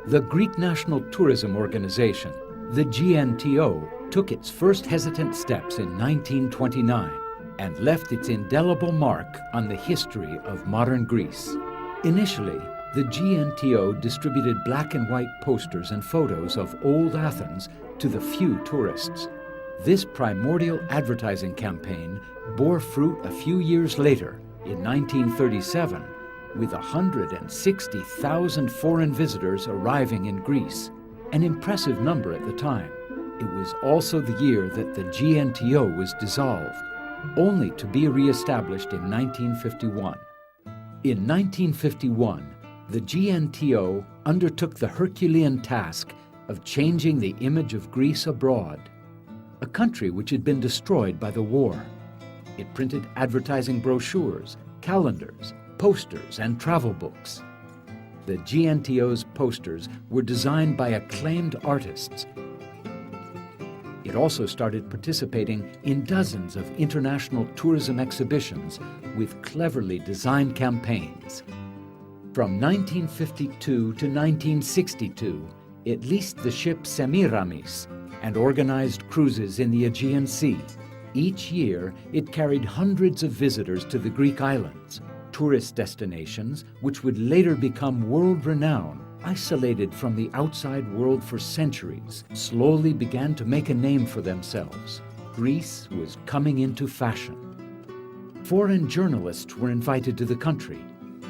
The Greek National Tourism Organization, the GNTO, took its first hesitant steps in 1929 and left its indelible mark on the history of modern Greece. Initially, the GNTO distributed black and white posters and photos of old Athens to the few tourists. This primordial advertising campaign bore fruit a few years later, in 1937, with 160,000 foreign visitors arriving in Greece, an impressive number at the time. It was also the year that the GNTO was dissolved, only to be re-established in 1951. In 1951, the GNTO undertook the Herculean task of changing the image of Greece abroad, a country which had been destroyed by the war. It printed advertising brochures, calendars, posters, and travel books. The GNTO's posters were designed by acclaimed artists. It also started participating in dozens of international tourism exhibitions with cleverly designed campaigns. From 1952 to 1962, it leased the ship Semiramis and organized cruises in the Aegean Sea. Each year, it carried hundreds of visitors to the Greek islands, tourist destinations which would later become world-renowned. Isolated from the outside world for centuries, slowly began to make a name for themselves. Greece was coming into fashion. Foreign journalists were invited to the country,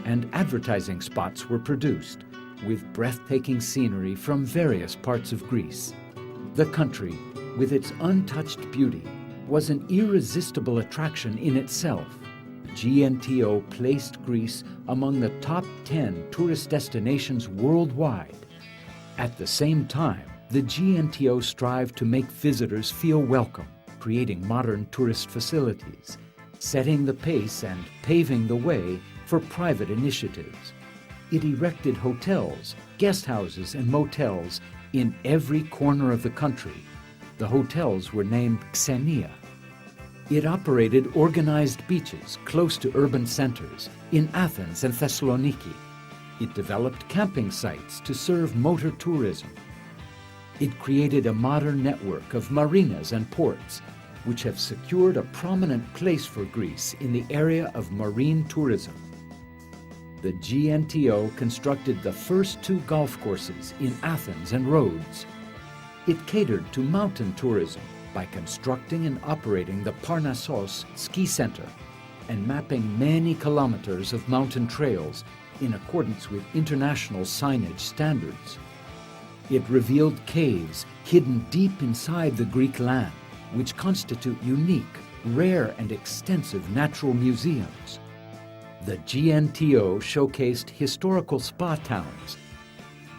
and advertising spots were produced, with breathtaking scenery from various parts of Greece. The country, with its untouched beauty, was an irresistible attraction in itself. GNTO placed Greece among the top 10 tourist destinations worldwide. At the same time, the GNTO strived to make visitors feel welcome, creating modern tourist facilities, setting the pace and paving the way for private initiatives. It erected hotels, guest houses, and motels in every corner of the country. The hotels were named Xenia. It operated organized beaches close to urban centers in Athens and Thessaloniki. It developed camping sites to serve motor tourism. It created a modern network of marinas and ports, which have secured a prominent place for Greece in the area of marine tourism. The GNTO constructed the first 2 golf courses in Athens and Rhodes. It catered to mountain tourism by constructing and operating the Parnassos Ski Center and mapping many kilometers of mountain trails in accordance with international signage standards. It revealed caves hidden deep inside the Greek land, which constitute unique, rare, and extensive natural museums. The GNTO showcased historical spa towns.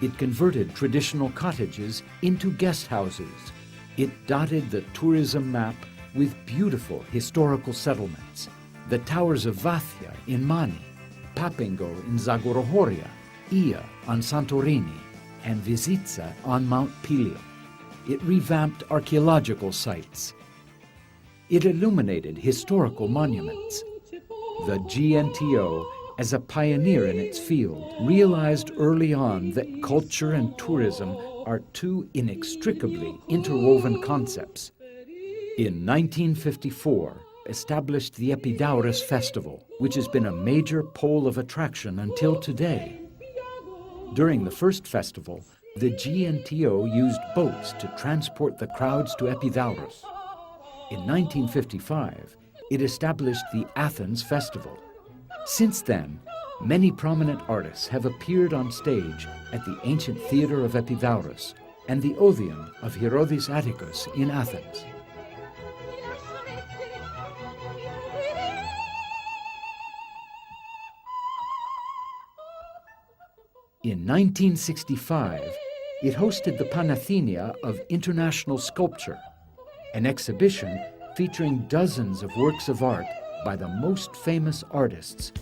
It converted traditional cottages into guest houses. It dotted the tourism map with beautiful historical settlements. The towers of Vathia in Mani, Papingo in Zagorohoria, Ia on Santorini, and Visitsa on Mount Pelion. It revamped archaeological sites. It illuminated historical monuments. The GNTO, as a pioneer in its field, realized early on that culture and tourism are 2 inextricably interwoven concepts. In 1954, established the Epidaurus Festival, which has been a major pole of attraction until today. During the first festival, the GNTO used boats to transport the crowds to Epidaurus. In 1955, it established the Athens Festival. Since then, many prominent artists have appeared on stage at the ancient theater of Epidaurus and the Odeon of Herodes Atticus in Athens. In 1965, it hosted the Panathenaea of International Sculpture, an exhibition featuring dozens of works of art by the most famous artists.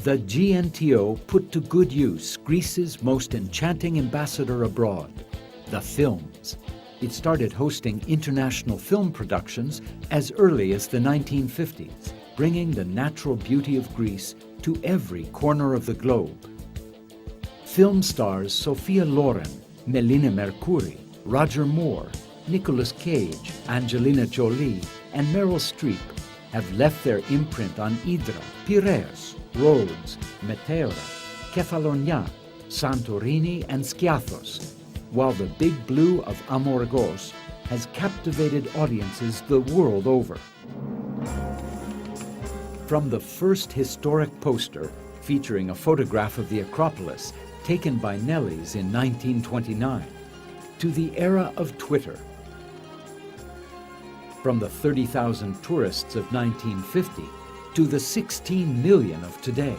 The GNTO put to good use Greece's most enchanting ambassador abroad, the films. It started hosting international film productions as early as the 1950s, bringing the natural beauty of Greece to every corner of the globe. Film stars Sophia Loren, Melina Mercouri, Roger Moore, Nicolas Cage, Angelina Jolie, and Meryl Streep have left their imprint on Hydra, Piraeus, Rhodes, Meteora, Kefalonia, Santorini, and Skiathos, while the Big Blue of Amorgos has captivated audiences the world over. From the first historic poster featuring a photograph of the Acropolis taken by Nellies in 1929, to the era of Twitter. From the 30,000 tourists of 1950 to the 16 million of today,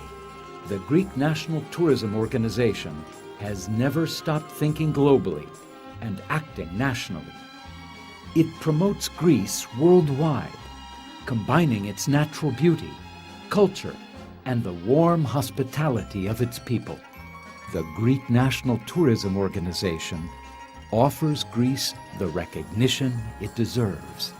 the Greek National Tourism Organization has never stopped thinking globally and acting nationally. It promotes Greece worldwide, combining its natural beauty, culture, and the warm hospitality of its people. The Greek National Tourism Organization offers Greece the recognition it deserves.